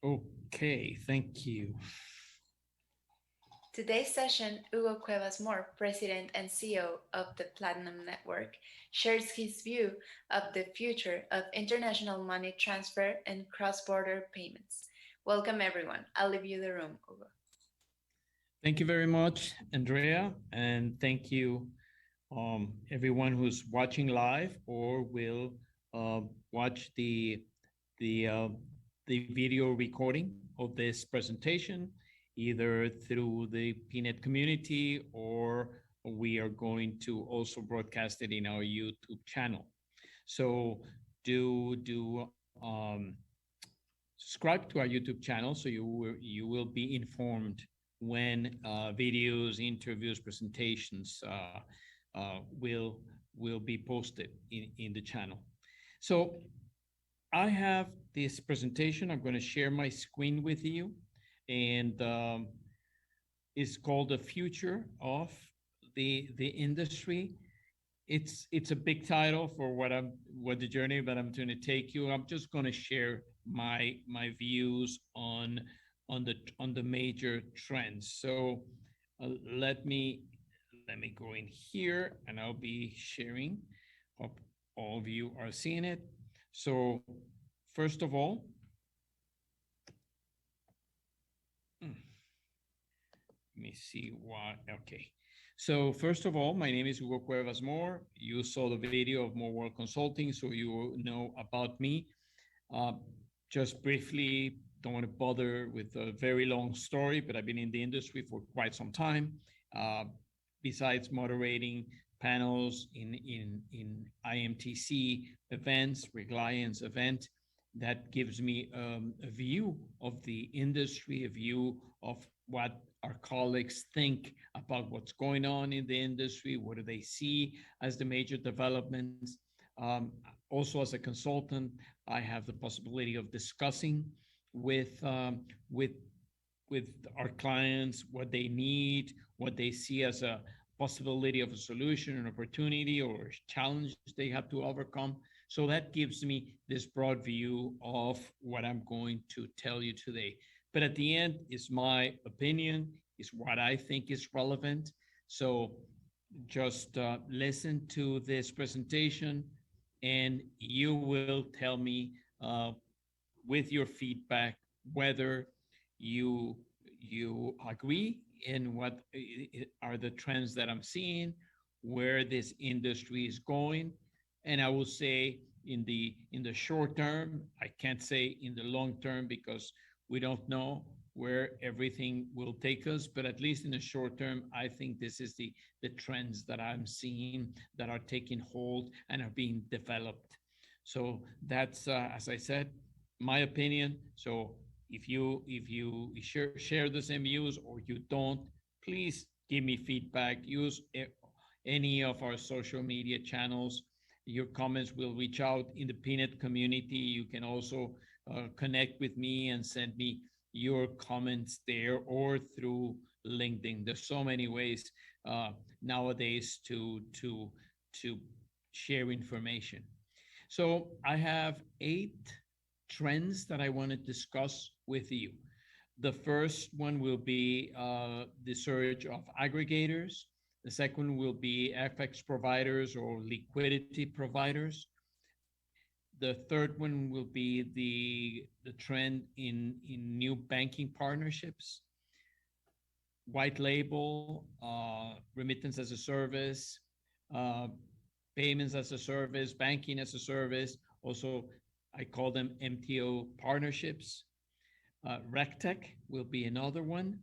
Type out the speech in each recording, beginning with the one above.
Okay, thank you. Today's session, Hugo Cuevas Moore, President and CEO of the Platinum Network, shares his view of the future of international money transfer and cross-border payments. Welcome, everyone. I'll leave you the room, Hugo. Thank you very much, Andrea, and thank you, everyone who's watching live or will watch the uh, the video recording of this presentation, either through the PNET community or we are going to also broadcast it in our YouTube channel. So do subscribe to our YouTube channel so you will be informed when videos, interviews, presentations will be posted in the channel. So I have this presentation. I'm going to share my screen with you, and it's called "The Future of the Industry." It's a big title for what the journey that I'm going to take you. I'm just going to share my views on the major trends. So let me go in here, and I'll be sharing. Hope all of you are seeing it. So first of all, let me see what. Okay. So first of all, my name is Hugo Cuevas Moore. You saw the video of More World Consulting, so you know about me. Uh, just briefly, don't want to bother with a very long story, but I've been in the industry for quite some time. Uh, Besides moderating panels in IMTC events, Reliance event, that gives me a view of the industry, a view of what our colleagues think about what's going on in the industry, what do they see as the major developments. Also, as a consultant, I have the possibility of discussing with with with our clients what they need, what they see as a possibility of a solution, an opportunity, or a challenge they have to overcome. So that gives me this broad view of what I'm going to tell you today. But at the end, it's my opinion, is what I think is relevant. So just listen to this presentation, and you will tell me with your feedback whether you you agree in what are the trends that I'm seeing, where this industry is going. And I will say in the short term, I can't say in the long term because we don't know where everything will take us, but at least in the short term, I think this is the trends that I'm seeing that are taking hold and are being developed. So that's as I said, my opinion. So if you share the same views or you don't, please give me feedback. Use any of our social media channels. Your comments will reach out in the Peanut community. You can also connect with me and send me your comments there or through LinkedIn. There's so many ways nowadays to share information. So I have 8 trends that I want to discuss with you. The first one will be the surge of aggregators. The second will be FX providers or liquidity providers. The third one will be the trend in new banking partnerships, white label, remittance as a service, uh, payments as a service, banking as a service. Also, I call them MTO partnerships. RecTech will be another one.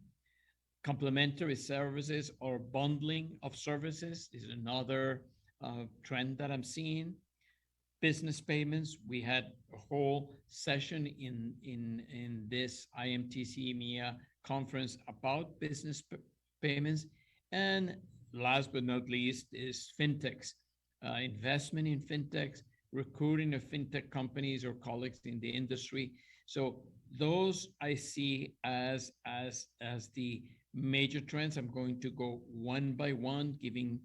Complementary services or bundling of services is another trend that I'm seeing. Business payments, we had a whole session in this IMTC EMEA conference about business payments. And last but not least is fintechs, investment in fintechs, recruiting of fintech companies or colleagues in the industry. So those I see as the major trends. I'm going to go one by one, giving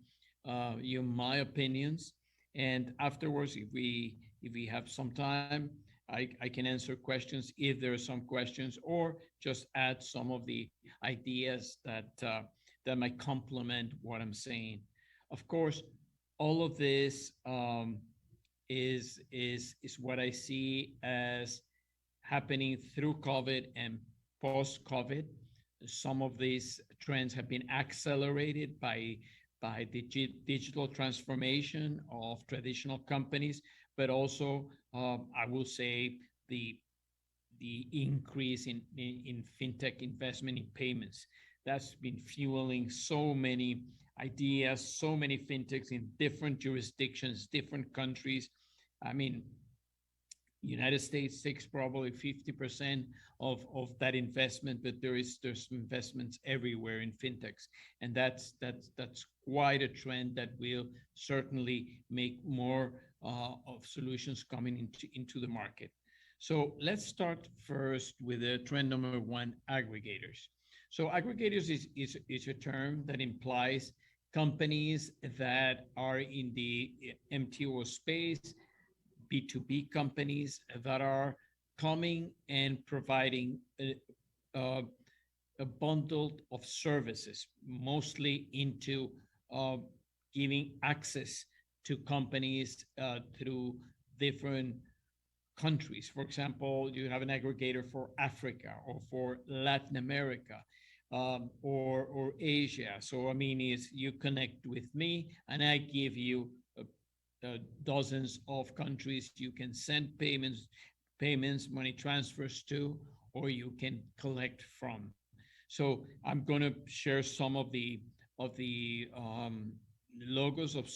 you my opinions, and afterwards, if we have some time, I I can answer questions if there are some questions, or just add some of the ideas that might complement what I'm saying. Of course, all of this is what I see as happening through COVID and post-COVID. Some of these trends have been accelerated by digital transformation of traditional companies, but also I will say the increase in fintech investment in payments. That's been fueling so many ideas, so many fintechs in different jurisdictions, different countries. I mean, United States takes probably 50% of that investment, but there's investments everywhere in fintechs, and that's quite a trend that will certainly make more of solutions coming into the market. So let's start first with the trend number one: aggregators. So aggregators is a term that implies companies that are in the MTO space, B2B companies that are coming and providing a bundle of services, mostly into uh, giving access to companies through different countries. For example, you have an aggregator for Africa or for Latin America, or Asia. So I mean, is you connect with me and I give you dozens of countries you can send money transfers to, or you can collect from. So I'm going to share some of the logos of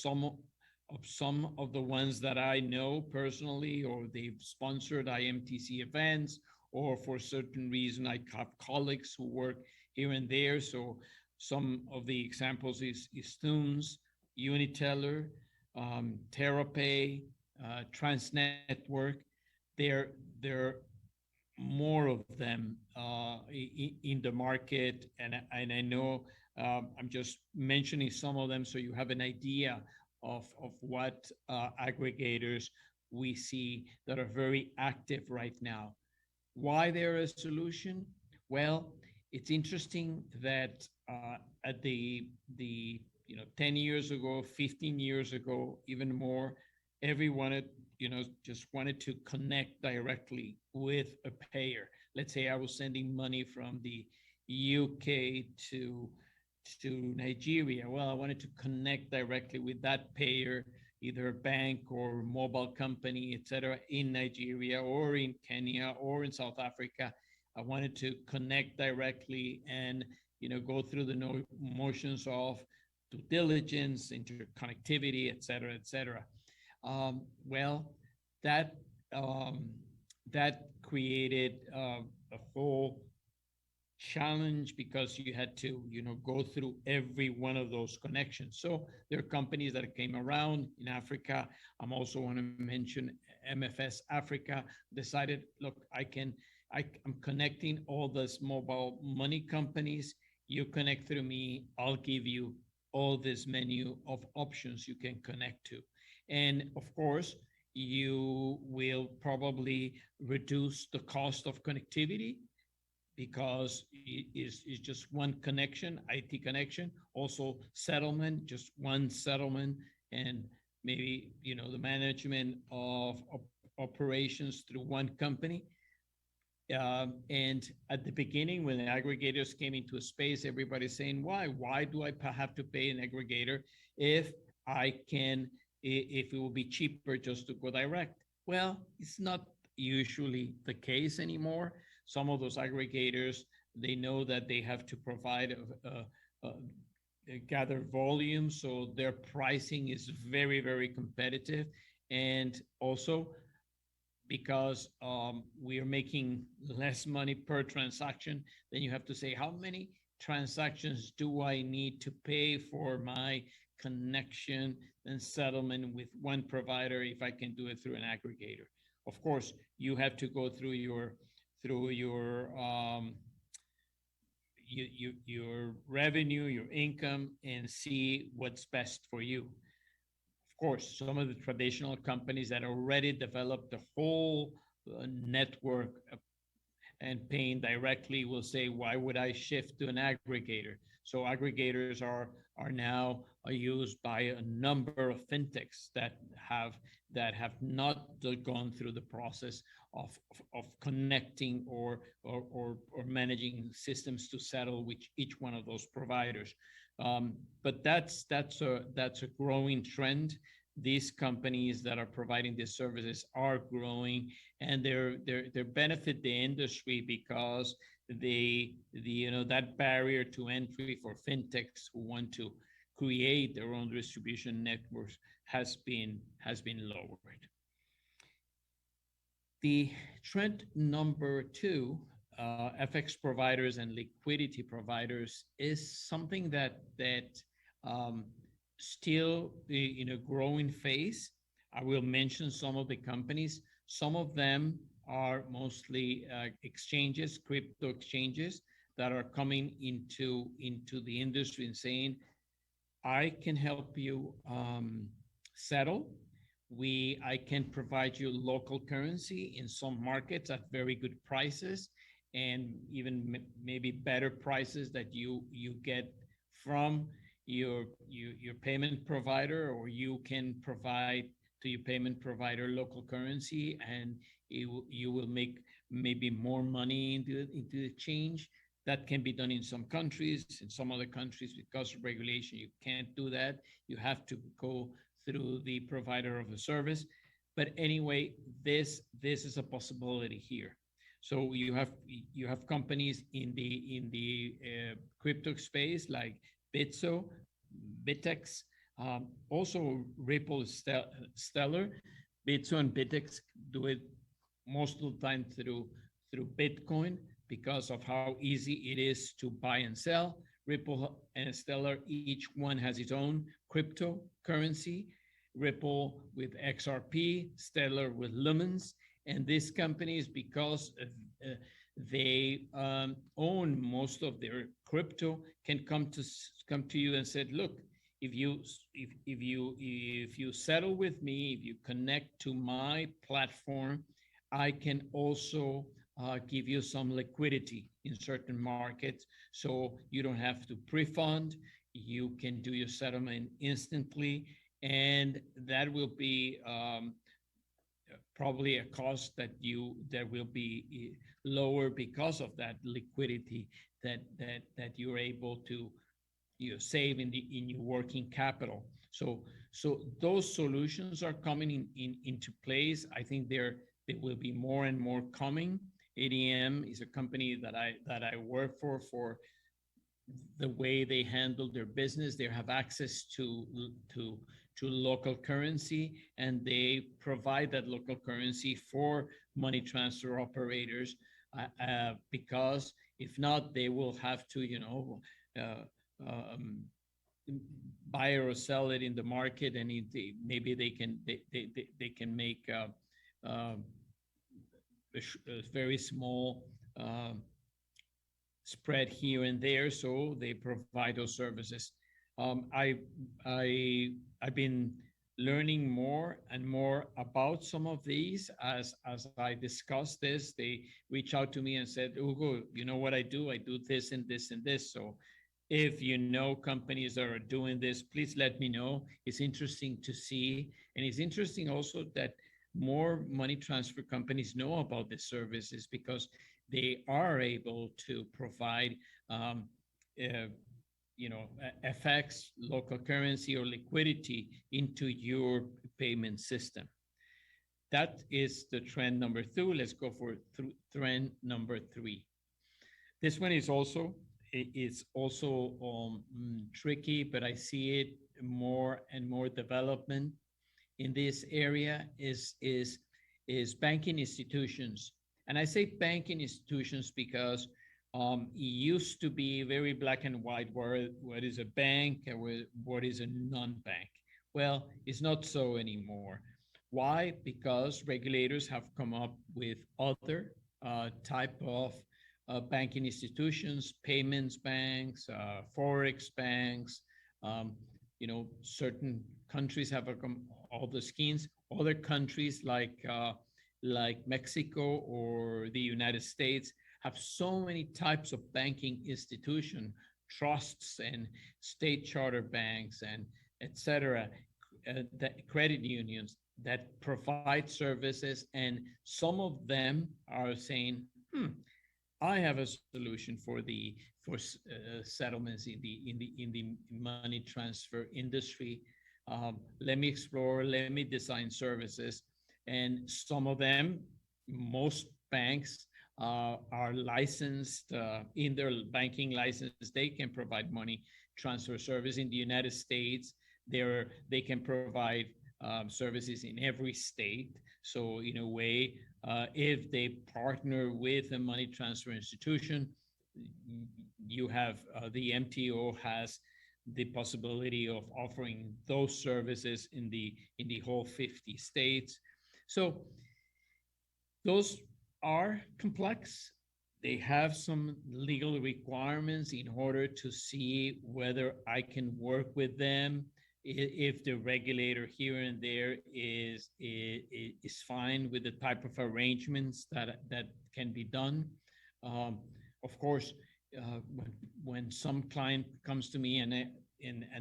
the ones that I know personally, or they've sponsored IMTC events, or for certain reason I have colleagues who work here and there. So some of the examples is Thunes, Uniteller, TerraPay, Transnetwork. There are more of them in the market, and I know I'm just mentioning some of them so you have an idea of what aggregators we see that are very active right now. Why they're a solution? Well, it's interesting that at the 10 years ago, 15 years ago, even more, everyone just wanted to connect directly with a payer. Let's say I was sending money from the UK to Nigeria. Well, I wanted to connect directly with that payer, either a bank or mobile company, etc., in Nigeria or in Kenya or in South Africa. I wanted to connect directly and go through the motions of due diligence, interconnectivity, etc., etc. Well, that that created a whole challenge because you had to go through every one of those connections. So there are companies that came around in Africa. I'm also want to mention MFS Africa decided, look, I'm connecting all these mobile money companies. You connect through me, I'll give you all this menu of options you can connect to. And of course, you will probably reduce the cost of connectivity because it is just one connection, IT connection, also settlement, just one settlement, and maybe the management of operations through one company. And at the beginning, when the aggregators came into a space, everybody's saying, why do I have to pay an aggregator if it will be cheaper just to go direct? Well, it's not usually the case anymore. Some of those aggregators, they know that they have to provide gather volume, so their pricing is very, very competitive. And also because we are making less money per transaction, then you have to say, how many transactions do I need to pay for my connection and settlement with one provider if I can do it through an aggregator? Of course, you have to go through your revenue, your income, and see what's best for you. Of course, some of the traditional companies that already developed the network and paying directly will say, why would I shift to an aggregator? So aggregators are now used by a number of fintechs that have not gone through the process of connecting or managing systems to settle with each one of those providers. But that's a growing trend. These companies that are providing these services are growing, and they benefit the industry because that barrier to entry for fintechs who want to create their own distribution networks has been lowered. The trend number two, FX providers and liquidity providers, is something that um, still in a growing phase. I will mention some of the companies. Some of them are mostly exchanges, crypto exchanges that are coming into the industry and saying, I can help you settle. I can provide you local currency in some markets at very good prices, and even maybe better prices that you get from your payment provider, or you can provide to your payment provider local currency, and you will make maybe more money into the exchange. That can be done in some countries. In some other countries, because of regulation, you can't do that. You have to go through the provider of the service. But anyway, this is a possibility here. So you have companies in the crypto space like Bitso, Bitex, also Ripple, Stellar. Bitso and Bitex do it most of the time through Bitcoin, because of how easy it is to buy and sell. Ripple and Stellar, each one has its own cryptocurrency. Ripple with XRP, Stellar with Lumens. And these companies, because they own most of their crypto, can come to you and said, look, if you settle with me, if you connect to my platform, I can also give you some liquidity in certain markets, so you don't have to pre-fund. You can do your settlement instantly, and that will be probably a cost that will be lower because of that liquidity that you're able to save in your working capital. So those solutions are coming into place. I think there will be more and more coming. ADM is a company that I work for the way they handle their business. They have access to local currency, and they provide that local currency for money transfer operators, because if not, they will have to uh, um, buy or sell it in the market, and maybe they can make a very small spread here and there, so they provide those services. I've been learning more and more about some of these as I discuss this. They reach out to me and said, Hugo, you know what I do? I do this and this and this. So if you know companies that are doing this, please let me know. It's interesting to see. And it's interesting also that more money transfer companies know about the services, because they are able to provide uh, FX, local currency, or liquidity into your payment system. That is the trend number two. Let's go for trend number three. This one is also tricky, but I see it more and more development in this area is banking institutions. And I say banking institutions because it used to be very black and white, what is a bank and what is a non-bank. Well, it's not so anymore. Why? Because regulators have come up with other type of banking institutions, payments banks, forex banks. Certain countries have all the schemes. Other countries like like Mexico or the United States have so many types of banking institution, trusts and state charter banks and etc., that credit unions that provide services, and some of them are saying, I have a solution for the settlements in the money transfer industry. Let me explore. Let me design services, and some of them, most banks are licensed in their banking license. They can provide money transfer service in the United States. They can provide services in every state. So in a way, if they partner with a money transfer institution, you have the MTO has the possibility of offering those services in the whole 50 states. So those are complex. They have some legal requirements in order to see whether I can work with them. If the regulator here and there is fine with the type of arrangements that can be done. Um, of course, when some client comes to me and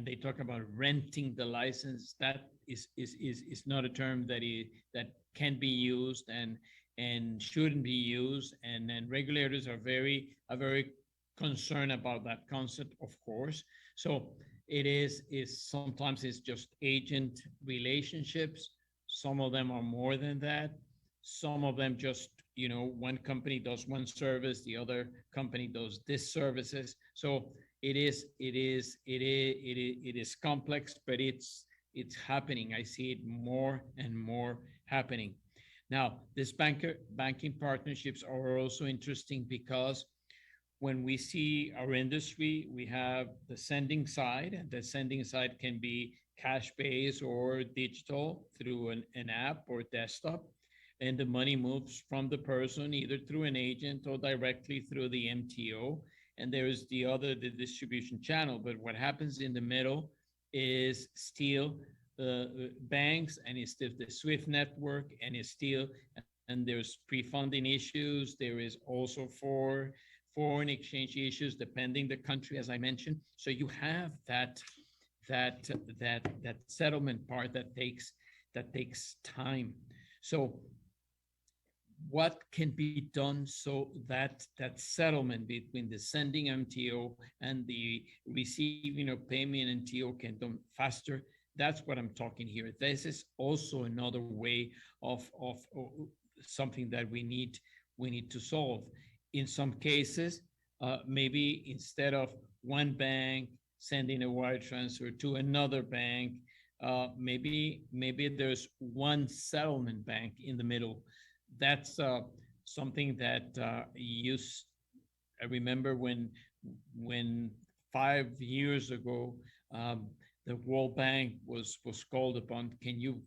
they talk about renting the license, that is not a term that can be used and shouldn't be used. And then regulators are very concerned about that concept, of course. So it is sometimes it's just agent relationships. Some of them are more than that. Some of them just, one company does one service, the other company does this services. So it is complex, but it's happening. I see it more and more happening. Now, these banking partnerships are also interesting because when we see our industry, we have the sending side, and the sending side can be cash based or digital through an app or desktop. And the money moves from the person either through an agent or directly through the MTO. And there is the distribution channel. But what happens in the middle is still banks, and it's still the SWIFT network, and it's still, and there's pre-funding issues. There is also for foreign exchange issues, depending the country, as I mentioned. So you have that settlement part that takes time. So what can be done so that settlement between the sending MTO and the receiving of payment MTO can done faster? That's what I'm talking here. This is also another way of something that we need to solve. In some cases, maybe instead of one bank sending a wire transfer to another bank, maybe there's one settlement bank in the middle. That's something that I remember when 5 years ago, the World Bank was called upon. Can you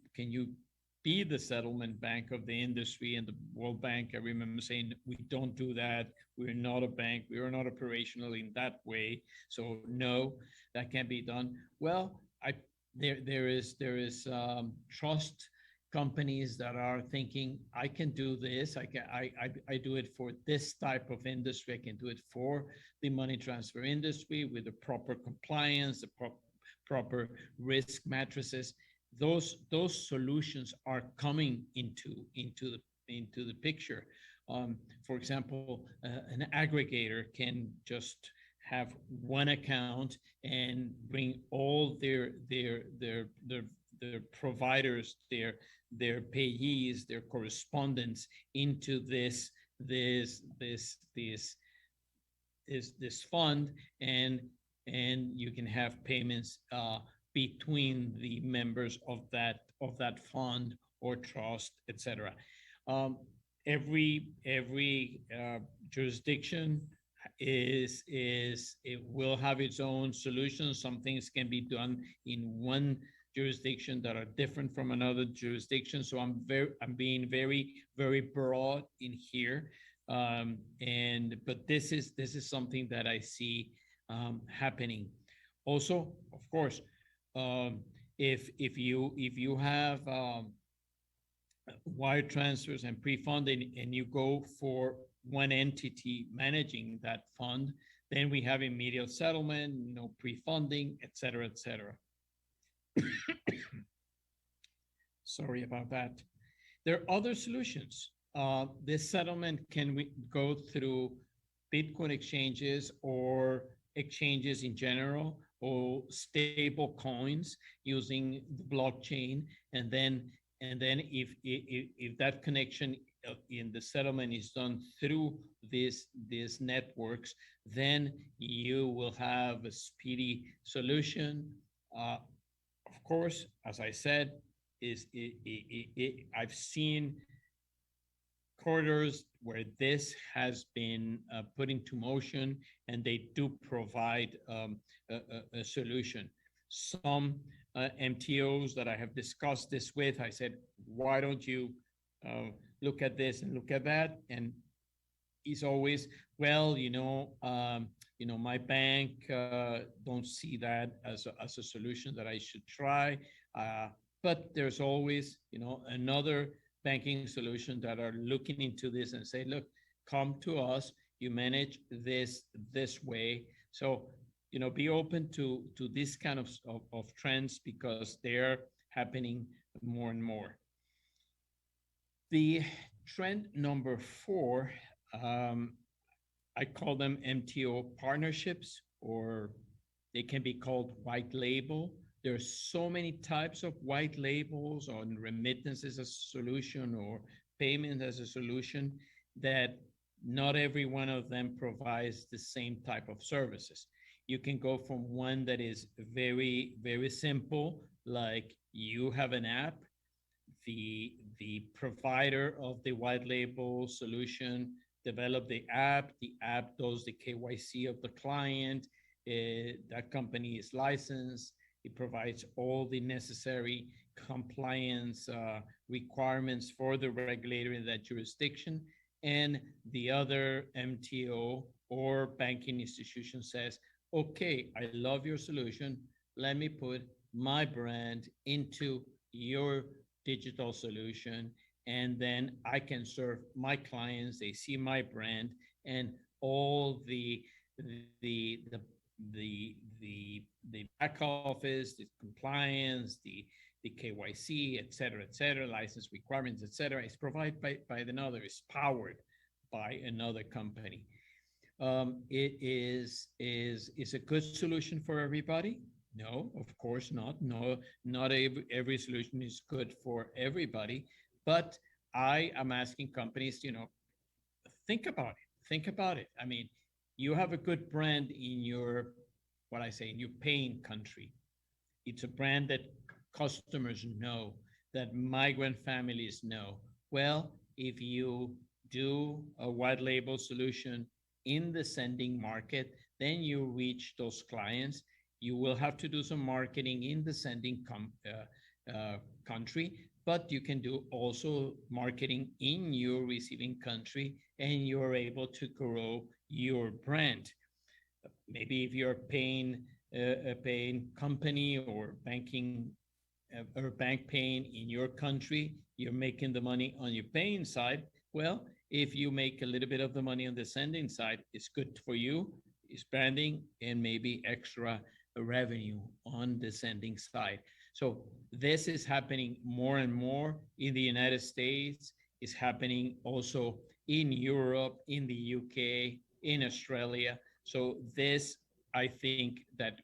be the settlement bank of the industry? And the World Bank, I remember saying, we don't do that. We're not a bank. We are not operational in that way. So no, that can't be done. Well, there is trust companies that are thinking, I can do this. I do it for this type of industry. I can do it for the money transfer industry with the proper compliance, the proper risk matrices. Those solutions are coming into the picture. For example, an aggregator can just have one account and bring all their providers, their payees, their correspondents into this fund, and you can have payments between the members of that fund or trust, etc. Um, every jurisdiction it will have its own solutions. Some things can be done in one jurisdiction that are different from another jurisdiction. So I'm being very broad in here. But this is something that I see happening. Also, of course, if you have wire transfers and pre-funding, and you go for one entity managing that fund, then we have immediate settlement, pre-funding, et cetera, et cetera. Sorry about that. There are other solutions. This settlement can go through Bitcoin exchanges or exchanges in general, or stable coins using the blockchain. And then if that connection in the settlement is done through these networks, then you will have a speedy solution. Of course, as I said, I've seen corridors where this has been put into motion, and they do provide a solution. Some MTOs that I have discussed this with, I said, why don't you look at this and look at that? And it's always, well, my bank don't see that as a solution that I should try. But there's always, another banking solution that are looking into this and say, look, come to us, you manage this way. So, be open to this kind of trends, because they're happening more and more. The trend number 4, I call them MTO partnerships, or they can be called white label. There's so many types of white labels on remittance as a solution or payment as a solution, that not every one of them provides the same type of services. You can go from one that is very, very simple, like you have an app, the provider of the white label solution develop the app does the KYC of the client, that company is licensed, it provides all the necessary compliance requirements for the regulator in that jurisdiction. And the other MTO or banking institution says, okay, I love your solution. Let me put my brand into your digital solution, and then I can serve my clients. They see my brand, and all the back office, the compliance, the KYC, et cetera, license requirements, et cetera, is provided by another, is powered by another company. It is a good solution for everybody? No, of course not. No, not every solution is good for everybody. But I am asking companies, think about it. Think about it. I mean, you have a good brand in your, what I say, in your paying country. It's a brand that customers know, that migrant families know. Well, if you do a white label solution in the sending market, then you reach those clients. You will have to do some marketing in the sending country, but you can do also marketing in your receiving country, and you're able to grow your brand. Maybe if you're paying a paying company or banking or bank paying in your country, you're making the money on your paying side. Well, if you make a little bit of the money on the sending side, it's good for you. It's branding and maybe extra revenue on the sending side. So this is happening more and more in the United States. It's happening also in Europe, in the UK, in Australia. So this, I think, that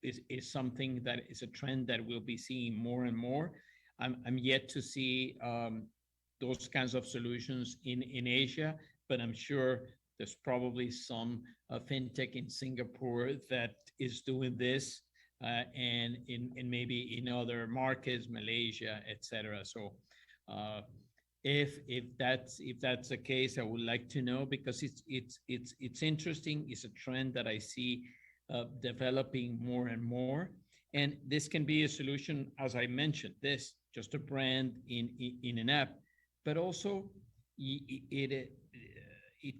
is something that is a trend that we'll be seeing more and more. I'm yet to see those kinds of solutions in Asia, but I'm sure there's probably some fintech in Singapore that is doing this, and in maybe in other markets, Malaysia, etc. So if that's the case, I would like to know, because it's interesting. It's a trend that I see developing more and more, and this can be a solution, as I mentioned, this just a brand in an app, but also it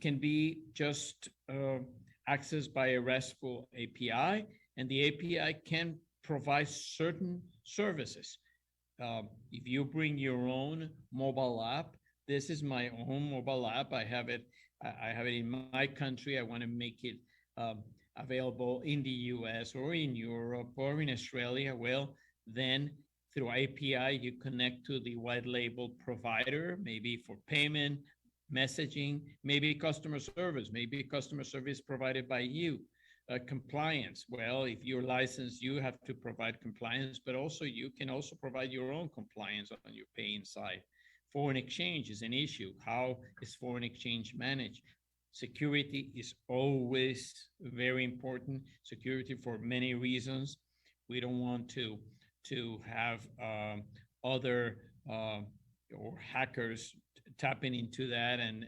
can be just accessed by a RESTful API, and the API can provide certain services. If you bring your own mobile app, this is my own mobile app. I have it in my country. I want to make it um, available in the US or in Europe or in Australia. Well, then through API, you connect to the white label provider, maybe for payment, messaging, maybe customer service, maybe customer service provided by you. Compliance. Well, if you're licensed, you have to provide compliance, but also you can also provide your own compliance on your paying side. Foreign exchange is an issue. How is foreign exchange managed? Security is always very important. Security for many reasons. We don't want to have other or hackers tapping into that and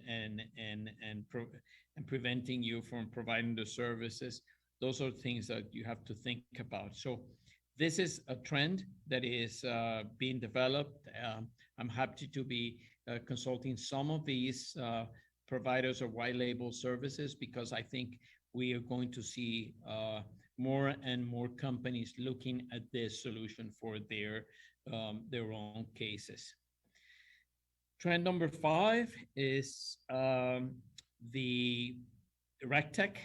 preventing you from providing the services. Those are things that you have to think about. So this is a trend that is being developed. I'm happy to be consulting some of these providers of white label services because I think we are going to see more and more companies looking at this solution for their own cases. Trend number 5 is the RegTech,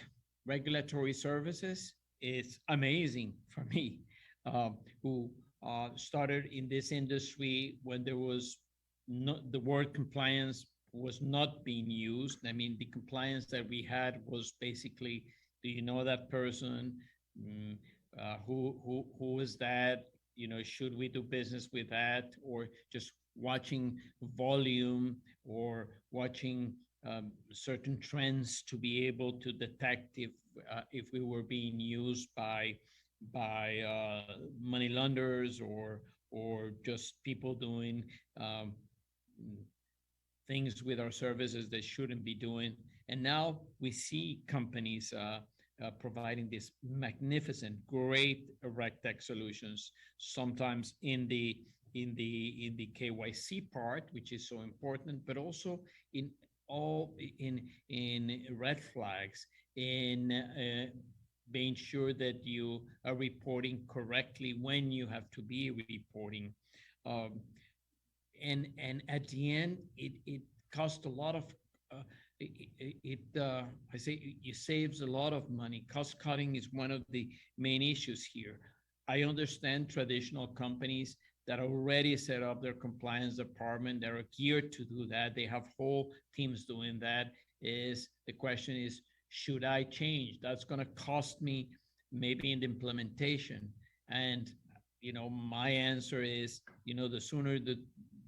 regulatory services. It's amazing for me, who started in this industry when there was not the word compliance was not being used. I mean, the compliance that we had was basically, do you know that person? Mm, who is that? You know, should we do business with that? Or just watching volume or watching certain trends to be able to detect if we were being used by money launderers or just people doing um, things with our services they shouldn't be doing. And now we see companies providing these magnificent, great RegTech solutions. Sometimes in the KYC part, which is so important, but also in all in red flags, in being sure that you are reporting correctly when you have to be reporting. Um, and at the end, it costs a lot of I say it saves a lot of money. Cost cutting is one of the main issues here. I understand traditional companies that already set up their compliance department. They're geared to do that. They have whole teams doing that. Is the question is, should I change? That's going to cost me maybe in the implementation. And my answer is, the sooner that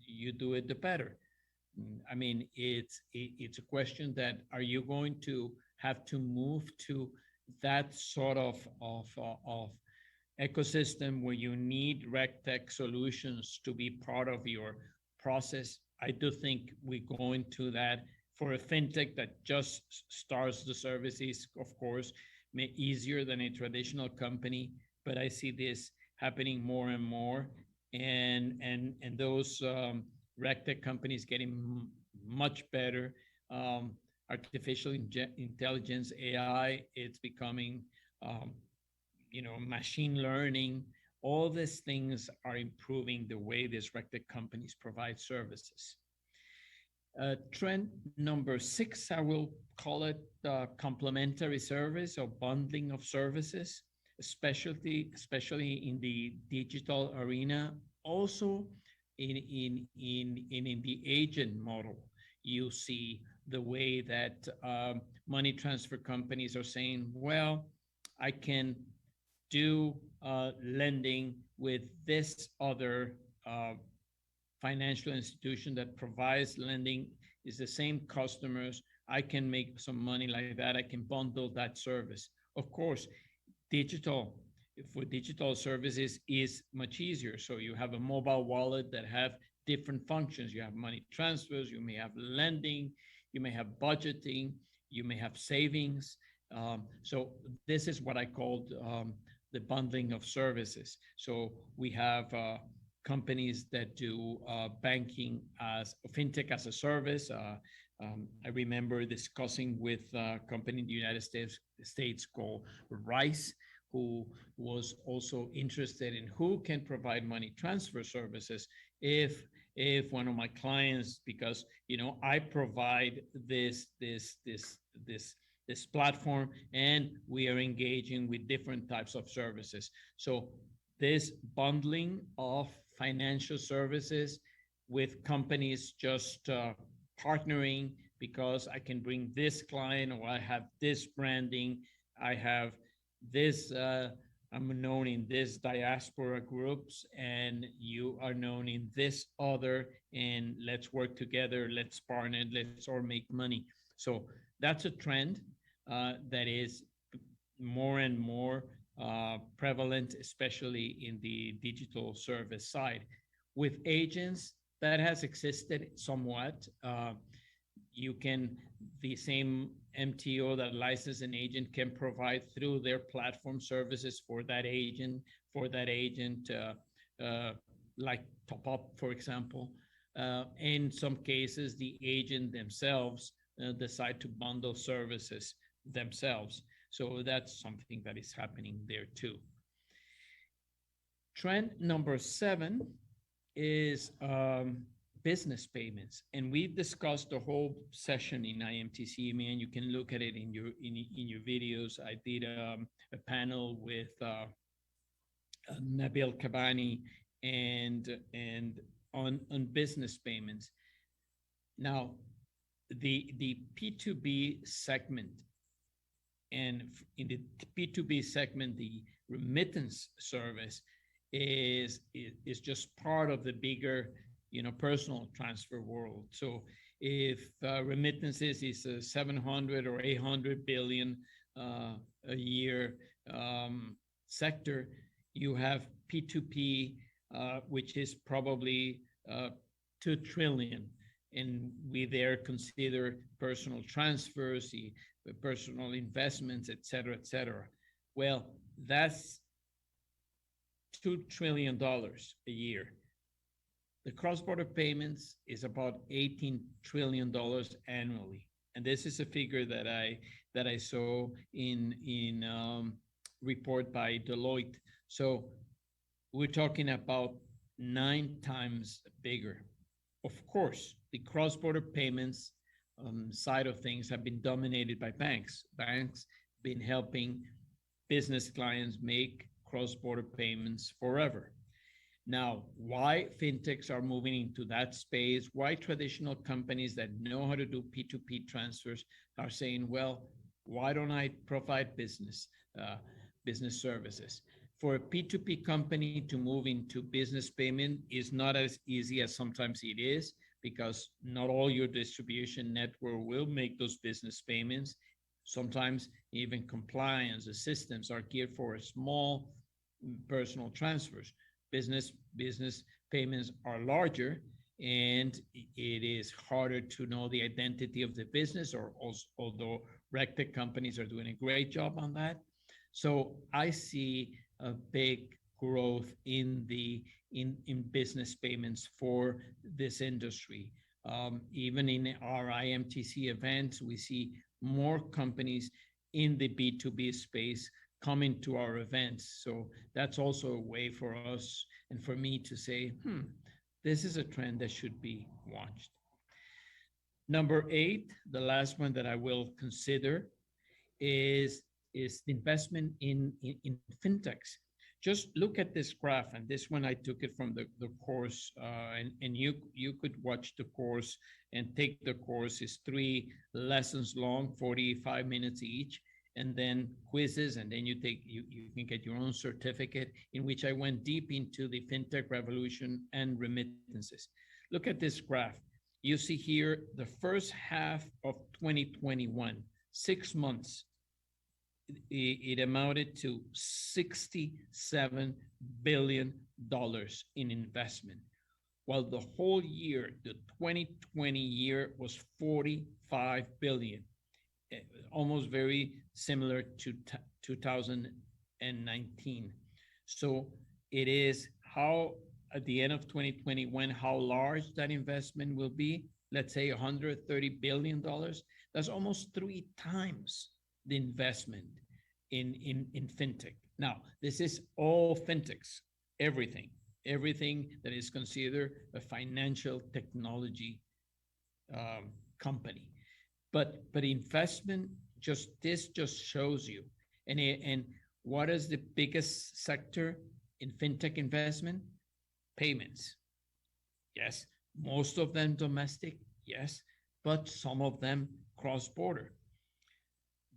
you do it, the better. I mean, it's a question that are you going to have to move to that sort of ecosystem where you need RegTech solutions to be part of your process? I do think we go into that for a fintech that just starts the services, of course, easier than a traditional company. But I see this happening more and more, and those RegTech companies getting much better. Artificial intelligence, AI, it's becoming, machine learning. All these things are improving the way these RegTech companies provide services. Trend number 6, I will call it complementary service or bundling of services, especially in the digital arena. Also, in the agent model, you see the way that money transfer companies are saying, well, I can do lending with this other financial institution that provides lending, is the same customers. I can make some money like that. I can bundle that service. Of course, digital for digital services is much easier. So you have a mobile wallet that have different functions. You have money transfers, you may have lending, you may have budgeting, you may have savings. So this is what I called the bundling of services. So we have companies that do banking as fintech as a service. I remember discussing with a company in the United States called Rice, who was also interested in who can provide money transfer services if one of my clients, because I provide this platform, and we are engaging with different types of services. So this bundling of financial services with companies just partnering because I can bring this client, or I have this branding, I have this, I'm known in this diaspora groups, and you are known in this other, and let's work together, let's partner, let's all make money. So that's a trend that is more and more prevalent, especially in the digital service side. With agents, that has existed somewhat. You can, the same MTO that licensed an agent can provide through their platform services for that agent, like top up, for example. In some cases, the agent themselves decide to bundle services themselves. So that's something that is happening there too. Trend number 7 is business payments, and we discussed the whole session in IMTC. Man, you can look at it in your videos. I did a panel with Nabil Kabani and on business payments. Now, the P2B segment, and in the P2B segment, the remittance service is just part of the bigger, personal transfer world. So if remittances is a 700 or 800 billion a year sector, you have P2P, which is probably 2 trillion. And we there consider personal transfers, the personal investments, et cetera, et cetera. Well, that's $2 trillion a year. The cross-border payments is about $18 trillion annually. And this is a figure that I saw in report by Deloitte. So we're talking about 9 times bigger. Of course, the cross-border payments side of things have been dominated by banks. Banks been helping business clients make cross-border payments forever. Now, why fintechs are moving into that space, why traditional companies that know how to do P2P transfers are saying, well, why don't I provide business services? For a P2P company to move into business payment is not as easy as sometimes it is, because not all your distribution network will make those business payments. Sometimes even compliance, the systems are geared for small personal transfers. Business payments are larger, and it is harder to know the identity of the business, or also, although RegTech companies are doing a great job on that. So I see a big growth in business payments for this industry. Even in our IMTC events, we see more companies in the B2B space coming to our events. So that's also a way for us and for me to say, this is a trend that should be watched. Number 8, the last one that I will consider is the investment in fintechs. Just look at this graph, and this one I took it from the course, and you could watch the course and take the course. It's 3 lessons long, 45 minutes each, and then quizzes, and then you can get your own certificate, in which I went deep into the fintech revolution and remittances. Look at this graph. You see here the first half of 2021, 6 months, it amounted to $67 billion in investment, while the whole year, the 2020 year, was $45 billion, almost very similar to 2019. So it is how, at the end of 2021, how large that investment will be. Let's say $130 billion. That's almost 3 times the investment in fintech. Now, this is all fintechs, everything, everything that is considered a financial technology company. But investment, just this just shows you. And what is the biggest sector in fintech investment? Payments. Yes, most of them domestic, yes, but some of them cross-border.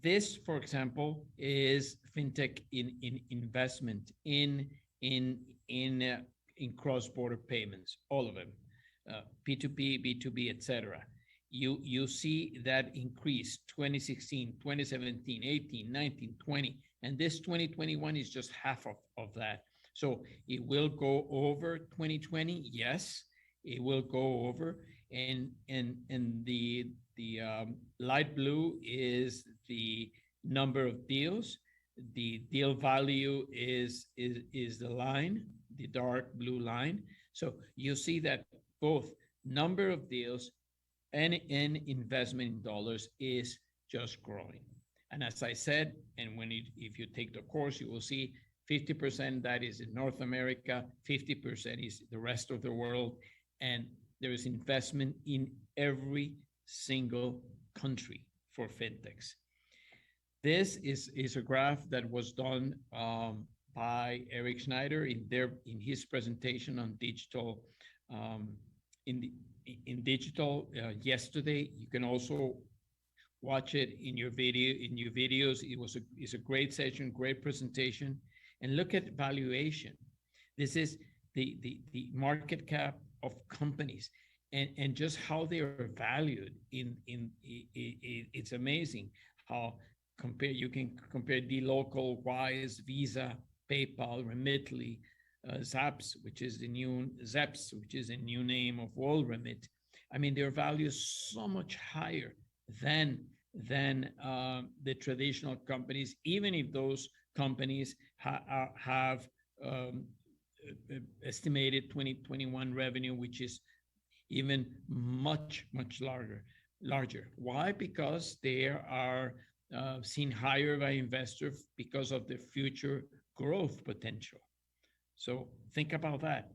This, for example, is fintech in investment in in uh, in cross-border payments, all of them, P2P, B2B, etc. You see that increase 2016, 2017, 18, 19, 20, and this 2021 is just half of that. So it will go over 2020, yes, it will go over, and the light blue is the number of deals. The deal value is the line, the dark blue line. So you see that both number of deals and investment in dollars is just growing. And as I said, and if you take the course, you will see 50% that is in North America, 50% is the rest of the world, and there is investment in every single country for fintechs. This is a graph that was done by Eric Schneider in his presentation on digital um, in the in digital yesterday. You can also watch it in your videos. It's a great session, great presentation, and look at valuation. This is the market cap of companies, and just how they are valued it's amazing how compare you can compare the local Wise, Visa, PayPal, Remitly, Zaps, which is the new Zaps, which is a new name of WorldRemit. I mean, their value is so much higher than the traditional companies, even if those companies have um, estimated 2021 revenue, which is even much larger. Why? Because they are seen higher by investors because of the future growth potential. So think about that.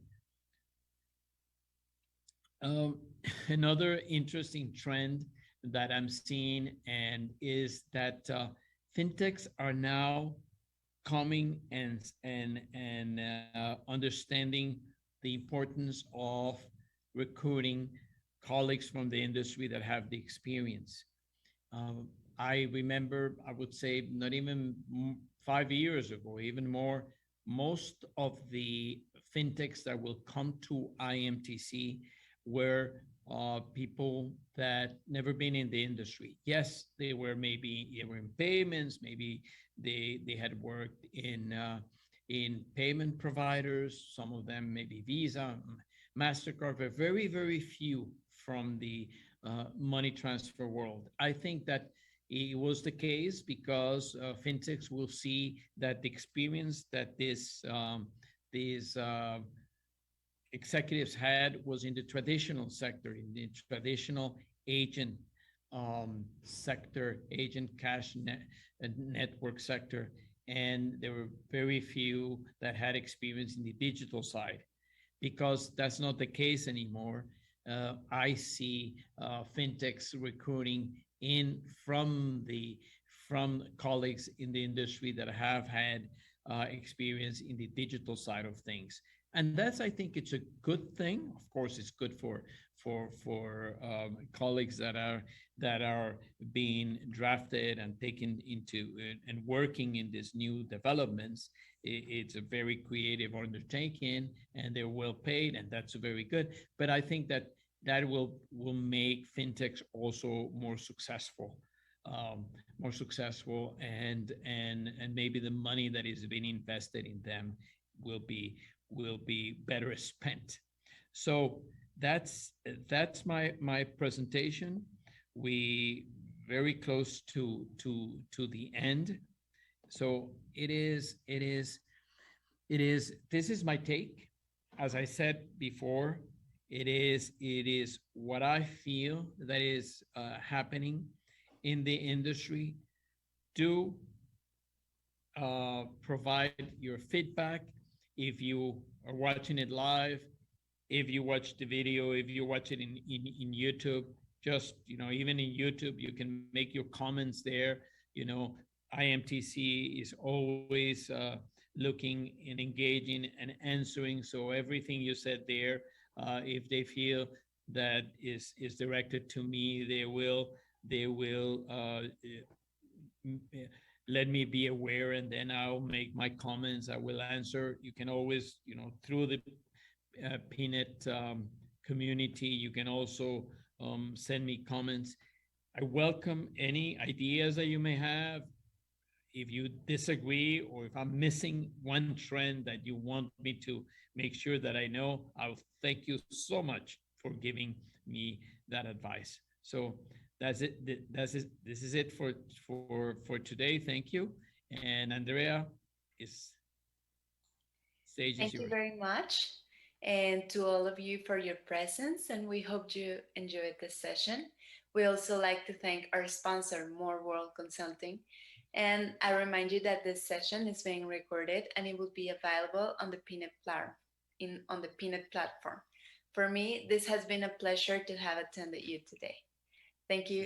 Um, Another interesting trend that I'm seeing and is that fintechs are now coming and understanding the importance of recruiting colleagues from the industry that have the experience. Um, I remember, I would say, not even 5 years ago, even more, most of the fintechs that will come to IMTC were people that never been in the industry. Yes, they were in payments, maybe they had worked in payment providers. Some of them maybe Visa, Mastercard, but very few from the money transfer world. I think that it was the case because fintechs will see that the experience that these executives had was in the traditional sector, in the traditional agent sector, agent cash network sector, and there were very few that had experience in the digital side. Because that's not the case anymore, I see fintechs recruiting in from colleagues in the industry that have had experience in the digital side of things, and that's, I think, it's a good thing. Of course, it's good for colleagues that are being drafted and taken into and working in these new developments. It's a very creative undertaking, and they're well paid, and that's very good. But I think that will make fintechs also um, more successful, and maybe the money that is being invested in them will be will be better spent. So that's my presentation. We very close to the end. So it is this is my take. As I said before, it is what I feel that is happening in the industry. Do provide your feedback. If you are watching it live, if you watch the video, if you watch it in YouTube, just, even in YouTube, you can make your comments there. You know, IMTC is always looking and engaging and answering. So everything you said there, if they feel that is directed to me, they will let me be aware, and then I'll make my comments. I will answer. You can always, through the Peanut community, you can also send me comments. I welcome any ideas that you may have. If you disagree, or if I'm missing one trend that you want me to make sure that I know, I'll thank you so much for giving me that advice. So that's it. That's it. This is it for today. Thank you. And Andrea, is stage is Thank you yours. very much. And to all of you for your presence, and we hope you enjoyed this session. We also like to thank our sponsor, More World Consulting. And I remind you that this session is being recorded and it will be available on the Peanut platform. For me, this has been a pleasure to have attended you today. Thank you